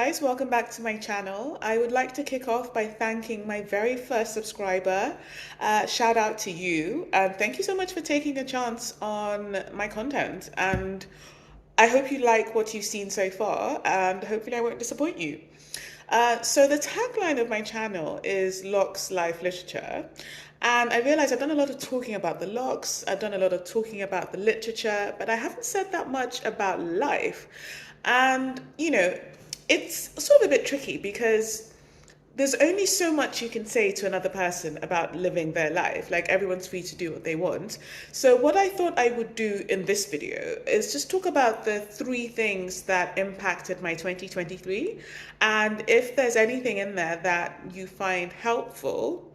guys, welcome back to my channel. I would like to kick off by thanking my very first subscriber. Shout out to you, and thank you so much for taking a chance on my content. And I hope you like what you've seen so far, and hopefully I won't disappoint you. So the tagline of my channel is Locke's Life Literature. And I realized I've done a lot of talking about the Locks, I've done a lot of talking about the literature, but I haven't said that much about life. And, it's sort of a bit tricky because there's only so much you can say to another person about living their life. Like, everyone's free to do what they want. So what I thought I would do in this video is just talk about the three things that impacted my 2023. And if there's anything in there that you find helpful,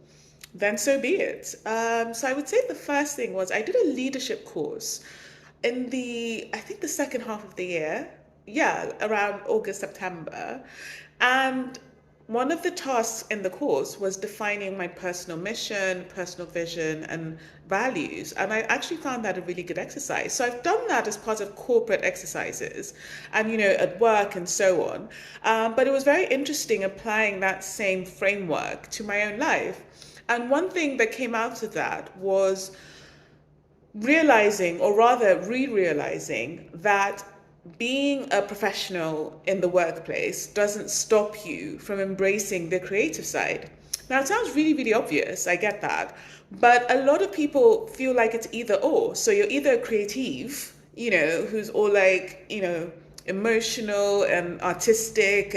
then so be it. So I would say the first thing was I did a leadership course in I think the second half of the year. Yeah, around August, September. And one of the tasks in the course was defining my personal mission, personal vision, and values. And I actually found that a really good exercise. So I've done that as part of corporate exercises and, at work and so on. But it was very interesting applying that same framework to my own life. And one thing that came out of that was realizing, or rather re-realizing, that being a professional in the workplace doesn't stop you from embracing the creative side. Now, it sounds really, really obvious, I get that, but a lot of people feel like it's either or. So you're either a creative, who's all like, emotional and artistic,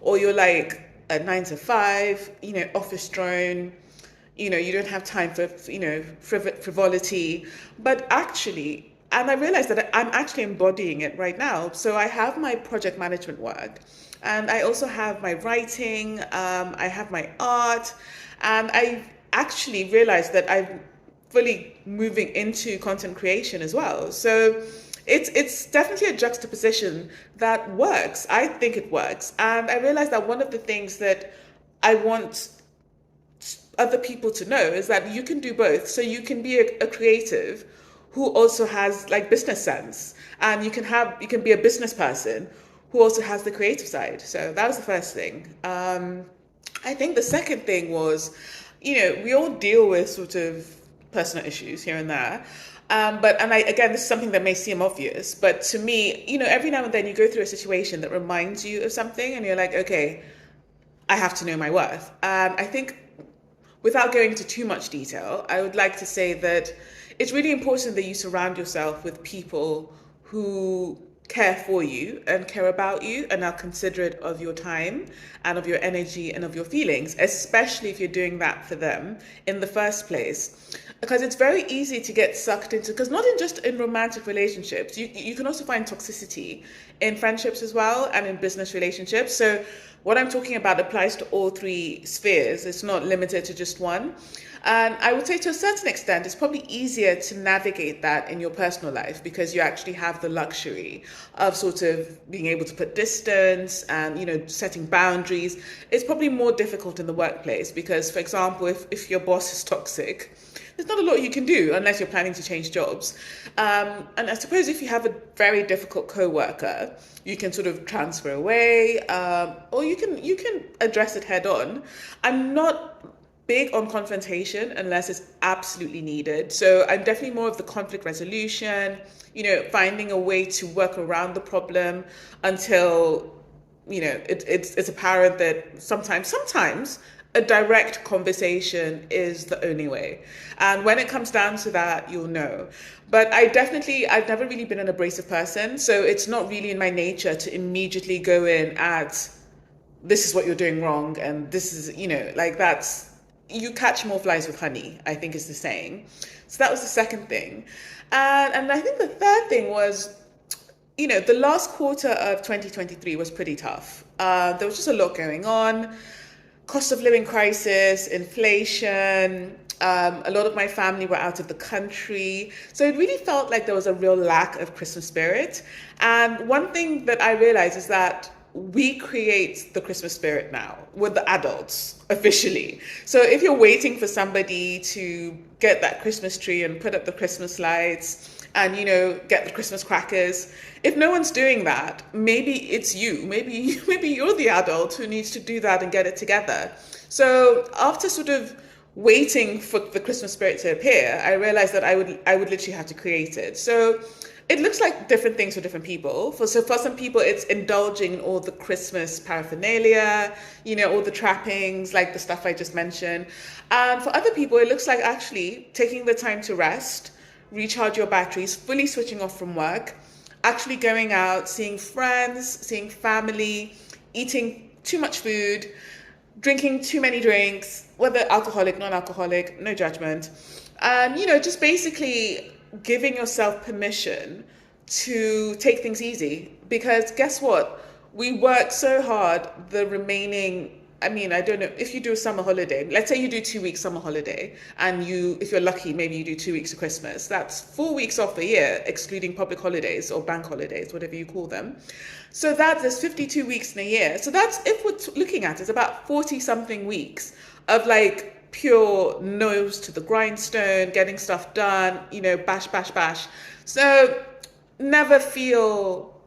or you're like a 9 to 5, office drone. You don't have time for, frivolity, but actually, and I realized that I'm actually embodying it right now. So I have my project management work, and I also have my writing, I have my art, and I actually realized that I'm fully moving into content creation as well. So it's definitely a juxtaposition that works. I think it works. And I realized that one of the things that I want other people to know is that you can do both. So you can be a creative who also has like business sense, and you can be a business person who also has the creative side. So that was the first thing. I think the second thing was, we all deal with sort of personal issues here and there. Again, this is something that may seem obvious, but to me, every now and then you go through a situation that reminds you of something, and you're like, okay, I have to know my worth. I think, without going into too much detail, I would like to say that it's really important that you surround yourself with people who care for you and care about you and are considerate of your time and of your energy and of your feelings, especially if you're doing that for them in the first place. Because it's very easy to get sucked into, because not just in romantic relationships, you can also find toxicity in friendships as well and in business relationships. So what I'm talking about applies to all three spheres. It's not limited to just one. And I would say to a certain extent, it's probably easier to navigate that in your personal life because you actually have the luxury of sort of being able to put distance and, setting boundaries. It's probably more difficult in the workplace because, for example, if your boss is toxic, there's not a lot you can do unless you're planning to change jobs. And I suppose if you have a very difficult coworker, you can sort of transfer away, or you can address it head on. I'm not big on confrontation unless it's absolutely needed. So I'm definitely more of the conflict resolution, finding a way to work around the problem until, it's apparent that sometimes a direct conversation is the only way. And when it comes down to that, you'll know. But I've never really been an abrasive person. So it's not really in my nature to immediately go in at, this is what you're doing wrong. And this is, you catch more flies with honey, I think is the saying. So that was the second thing. And I think the third thing was, the last quarter of 2023 was pretty tough. There was just a lot going on. Cost of living crisis, inflation, a lot of my family were out of the country. So it really felt like there was a real lack of Christmas spirit. And one thing that I realized is that we create the Christmas spirit now with the adults officially. So if you're waiting for somebody to get that Christmas tree and put up the Christmas lights and, you know, get the Christmas crackers, if no one's doing that, maybe it's you. Maybe you're the adult who needs to do that and get it together. So after sort of waiting for the Christmas spirit to appear, I realized that I would literally have to create it. So it looks like different things for different people. For some people, it's indulging in all the Christmas paraphernalia, you know, all the trappings, like the stuff I just mentioned. And for other people, it looks like actually taking the time to rest, recharge your batteries, fully switching off from work, actually going out, seeing friends, seeing family, eating too much food, drinking too many drinks, whether alcoholic, non-alcoholic, no judgment. And, you know, just basically giving yourself permission to take things easy. Because guess what? We work so hard the remaining, I mean, I don't know, if you do a summer holiday, let's say you do 2 weeks summer holiday, and if you're lucky, maybe you do 2 weeks of Christmas. That's 4 weeks off the year, excluding public holidays or bank holidays, whatever you call them. So there's 52 weeks in a year. So that's, if we're looking at it, it's about 40 something weeks of like pure nose to the grindstone, getting stuff done, you know, bash, bash, bash. So never feel,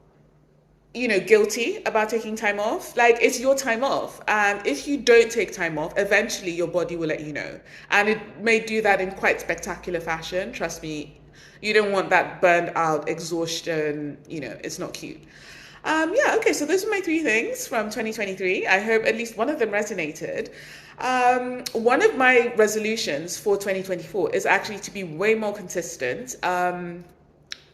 you know, guilty about taking time off. Like, it's your time off. And if you don't take time off, eventually your body will let you know. And it may do that in quite spectacular fashion. Trust me, you don't want that burned out exhaustion. You know, it's not cute. Yeah, okay, so those are my 3 things from 2023. I hope at least one of them resonated. One of my resolutions for 2024 is actually to be way more consistent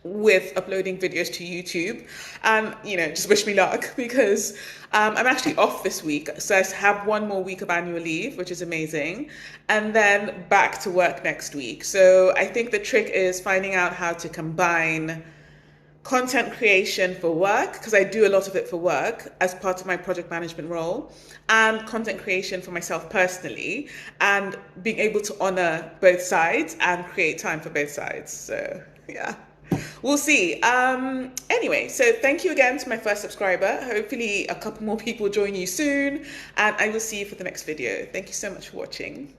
with uploading videos to YouTube. And, you know, just wish me luck, because I'm actually off this week. So I have 1 more week of annual leave, which is amazing. And then back to work next week. So I think the trick is finding out how to combine content creation for work, because I do a lot of it for work as part of my project management role, and content creation for myself personally, and being able to honor both sides and create time for both sides. So yeah, we'll see. Anyway, so thank you again to my first subscriber. Hopefully a couple more people join you soon, and I will see you for the next video. Thank you so much for watching.